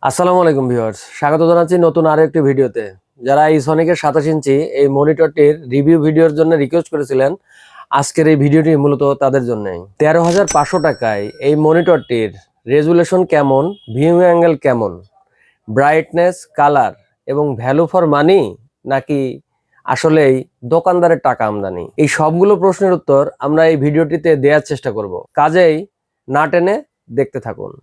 আসসালামু আলাইকুম ভিউয়ার্স, স্বাগত জানাচ্ছি নতুন আরো একটি ভিডিওতে। যারা এই সনিকের 27 ইঞ্চি এই মনিটরটির রিভিউ ভিডিওর জন্য রিকোয়েস্ট করেছিলেন, আজকের এই ভিডিওটি মূলত তাদের জন্যই। 13,500 টাকায় এই মনিটরটির রেজুলেশন কেমন, ভিউ অ্যাঙ্গেল কেমন, ব্রাইটনেস, কালার এবং ভ্যালু ফর মানি নাকি আসলেই দোকানদারের টাকা আমদানি, এই সবগুলো প্রশ্নের উত্তর আমরা এই ভিডিওটিতে দেওয়ার চেষ্টা করব। কাজেই না টেনে দেখতে থাকুন।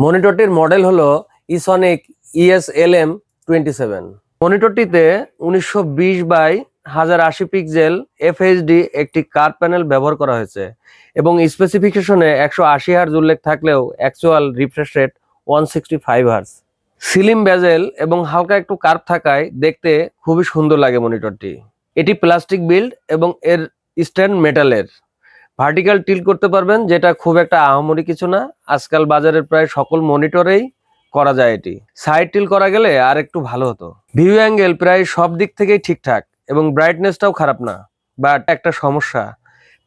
মনিটরটির মডেল হলো ইসনিক ES-LM27। মনিটরটিতে 1920x1080 পিক্সেল FHD একটি কার্ভ প্যানেল ব্যবহার করা হয়েছে এবং স্পেসিফিকেশনে 180 হার্জ উল্লেখ থাকলেও actual refresh rate 165 hertz. Slim bezel এবং হালকা একটু কার্ভ থাকায় দেখতে খুবই সুন্দর লাগে মনিটরটি। এটি প্লাস্টিক বিল্ড এবং এর স্ট্যান্ড মেটালের। ভার্টিক্যাল টিল্ট করতে পারবেন, যেটা খুব একটা আহামরি কিছু না। আজকাল বাজারের প্রায় সকল মনিটরেই করা যায় এটি। সাইড টিল্ট করা গেলে আর একটু ভালো হতো। ভিউ অ্যাঙ্গেল প্রায় সব দিক থেকেই ঠিকঠাক এবং ব্রাইটনেসটাও খারাপ না, বাট একটা সমস্যা,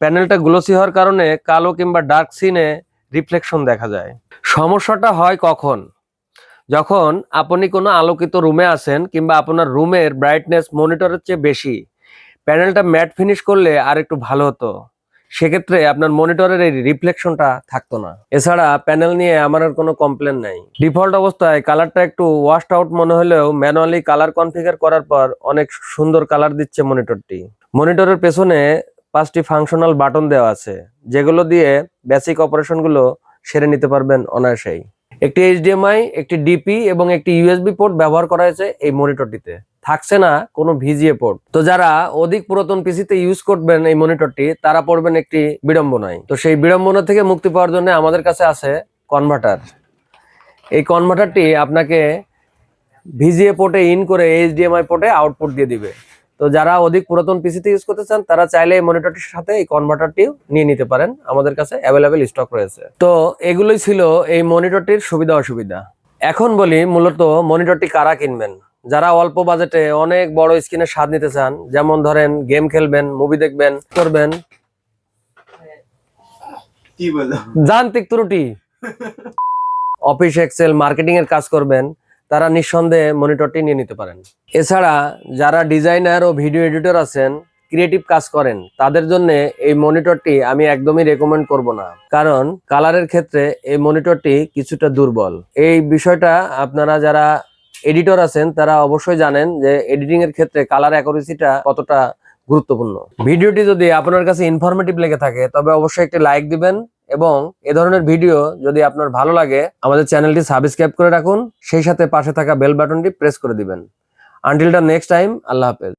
প্যানেলটা গ্লোসি হওয়ার কারণে কালো কিংবা ডার্ক সিনে রিফ্লেকশন দেখা যায়। সমস্যাটা হয় কখন? যখন আপনি কোনো আলোকিত রুমে আছেন কিংবা আপনার রুমের ব্রাইটনেস মনিটরের চেয়ে বেশি, প্যানেলটা ম্যাট ফিনিশ করলে আর একটু ভালো হতো, সেক্ষেত্রে আপনার মনিটরের এই রিফ্লেকশনটা থাকতো না। এছাড়া প্যানেল নিয়ে আমার আর কোনো কমপ্লেন নাই। ডিফল্ট অবস্থায় কালারটা একটু ওয়াশড আউট মনে হলেও ম্যানুয়ালি কালার কনফিগার করার পর অনেক সুন্দর কালার দিচ্ছে মনিটরটি। মনিটরের পেছনে 5টি ফাংশনাল বাটন দেওয়া আছে, যেগুলো দিয়ে বেসিক অপারেশনগুলো সেরে নিতে পারবেন অনায়াসেই। একটি HDMI, একটি DP এবং একটি USB পোর্ট ব্যবহার করা হয়েছে এই মনিটরটিতে। থাকছে না কোনো VGA পোর্ট। তো যারা অধিক পুরাতন পিসিতে ইউজ করবেন এই মনিটরটি, তারা পড়বেন একটি বিড়ম্বনায়। তো সেই বিড়ম্বনা থেকে মুক্তি পাওয়ার জন্য আমাদের কাছে আছে কনভার্টার। এই কনভার্টারটি আপনাকে VGA পোর্টে ইন করে HDMI পোর্টে আউটপুট দিয়ে দিবে। তো যারা অধিক পুরাতন পিসিতে ইউজ করতে চান, তারা চাইলে এই মনিটরটির সাথে এই কনভার্টারটিও নিয়ে নিতে পারেন। আমাদের কাছে অ্যাভেলেবেল স্টক রয়েছে। তো এগুলোই ছিল এই মনিটরটির সুবিধা অসুবিধা। এখন বলি মূলত মনিটরটি কারা কিনবেন। যারা অল্প বাজেটে অনেক বড় স্ক্রিনের স্বাদ নিতে চান, যেমন ধরেন গেম খেলবেন, মুভি দেখবেন, করবেন, কি বলো যান্ত্রিক ত্রুটি, অফিস এক্সেল মার্কেটিং এর কাজ করবেন, তারা নিঃসন্দেহে মনিটরটি নিয়ে নিতে পারেন। এছাড়া যারা ডিজাইনার ও ভিডিও এডিটর আছেন, ক্রিয়েটিভ কাজ করেন, তাদের জন্য এই মনিটরটি আমি একদমই রেকমেন্ড করব না, কারণ কালারের ক্ষেত্রে এই মনিটরটি কিছুটা দুর্বল। এই বিষয়টা আপনারা যারা এডিটর আছেন তারা অবশ্যই জানেন যে এডিটিং এর ক্ষেত্রে কালার অ্যাকুরেসিটা কতটা গুরুত্বপূর্ণ। ভিডিওটি যদি আপনার কাছে ইনফরমেটিভ লেগে থাকে, তবে অবশ্যই একটি লাইক দিবেন এবং এ ধরনের ভিডিও যদি আপনার ভালো লাগে, আমাদের চ্যানেলটি সাবস্ক্রাইব করে রাখুন, সেই সাথে পাশে থাকা বেল বাটনটি প্রেস করে দিবেন। আনটিল দ্য নেক্সট টাইম, আল্লাহ হাফেজ।